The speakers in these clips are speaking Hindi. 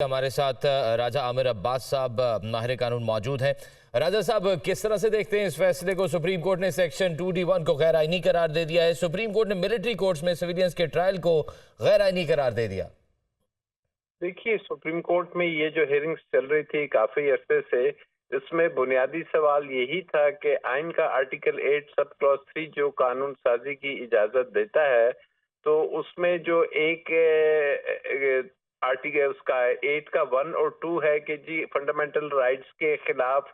हमारे साथ राजा आमिर अब्बास साहब माहिर कानून मौजूद हैं। राजा साहब, किस तरह से देखते हैं इस फैसले को? सुप्रीम कोर्ट ने सेक्शन 2D1 को गैर आईनी करार दे दिया है। सुप्रीम कोर्ट ने मिलिट्री कोर्ट्स में सिविलियंस के ट्रायल को गैर आईनी करार दे दिया। देखिए, सुप्रीम कोर्ट में ये जो हियरिंग्स चल रही थी काफी अरसे से, इसमें बुनियादी सवाल यही था कि आइन का आर्टिकल 8 सब क्लॉज 3 जो कानून साजी की इजाजत देता है, तो उसमें जो एक आर्टिकल उसका 8 का 1 और 2 है कि जी फंडामेंटल राइट्स के खिलाफ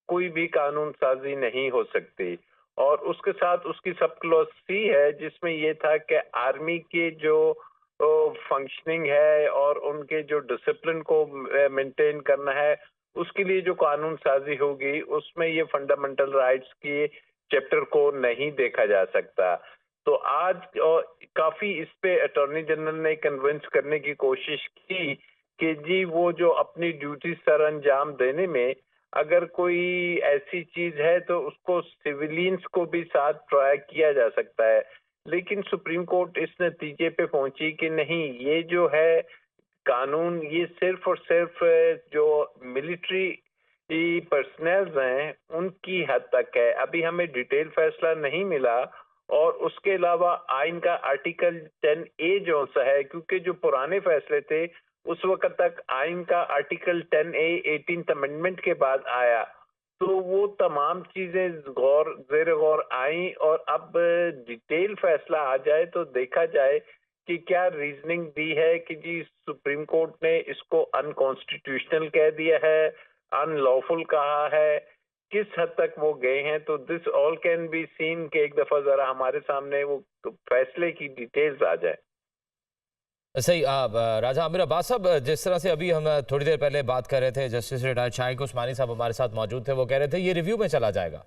कोई भी कानून साजी नहीं हो सकती, और उसके साथ उसकी सब क्लॉज सी है जिसमें ये था कि आर्मी के जो फंक्शनिंग है और उनके जो डिसिप्लिन को मेंटेन करना है, उसके लिए जो कानून साजी होगी उसमें ये फंडामेंटल राइट्स की चैप्टर को नहीं देखा जा सकता। तो आज काफी इस पे अटॉर्नी जनरल ने कन्विंस करने की कोशिश की कि जी वो जो अपनी ड्यूटी सर अंजाम देने में अगर कोई ऐसी चीज है तो उसको सिविलियंस को भी साथ ट्राई किया जा सकता है। लेकिन सुप्रीम कोर्ट इस नतीजे पे पहुंची कि नहीं, ये जो है कानून ये सिर्फ और सिर्फ जो मिलिट्री पर्सनल्स हैं उनकी हद तक है। अभी हमें डिटेल फैसला नहीं मिला, और उसके अलावा आइन का आर्टिकल 10A जो सा है, क्योंकि जो पुराने फैसले थे उस वक्त तक आइन का आर्टिकल 10A 18th अमेंडमेंट के बाद आया, तो वो तमाम चीजें जेर गौर आई, और अब डिटेल फैसला आ जाए तो देखा जाए कि क्या रीजनिंग दी है कि जी सुप्रीम कोर्ट ने इसको अनकॉन्स्टिट्यूशनल कह दिया है, अनलॉफुल कहा है, किस हद तक वो गए हैं। तो this all can be seen कि एक दफा जरा हमारे सामने वो फैसले की डिटेल्स आ जाए। सही। राजा आमिर अब्बास साहब, जिस तरह से अभी हम थोड़ी देर पहले बात कर रहे थे, जस्टिस रिटायर्ड शाहिद उस्मानी साहब हमारे साथ मौजूद थे, वो कह रहे थे ये रिव्यू में चला जाएगा।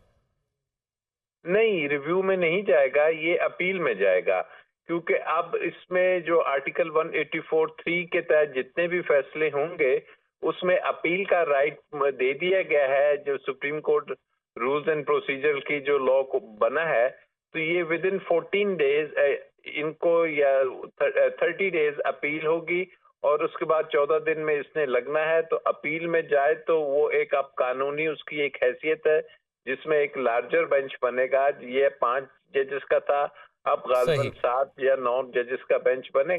नहीं, रिव्यू में नहीं जाएगा, ये अपील में जाएगा, क्योंकि अब इसमें जो आर्टिकल 184(3) के तहत जितने भी फैसले होंगे उसमें अपील का राइट दे दिया गया है। जो supreme court rules and procedure की जो लॉ को बना है, तो ये विद इन 14 डेज इनको या 30 डेज अपील होगी, और उसके बाद 14 दिन में इसने लगना है। तो अपील में जाए तो वो एक अब कानूनी उसकी एक हैसियत है जिसमें एक लार्जर बेंच बनेगा। ये 5 जजेस का था, अब गालिबन सही। 7 या 9 जजेस का बेंच बनेगा।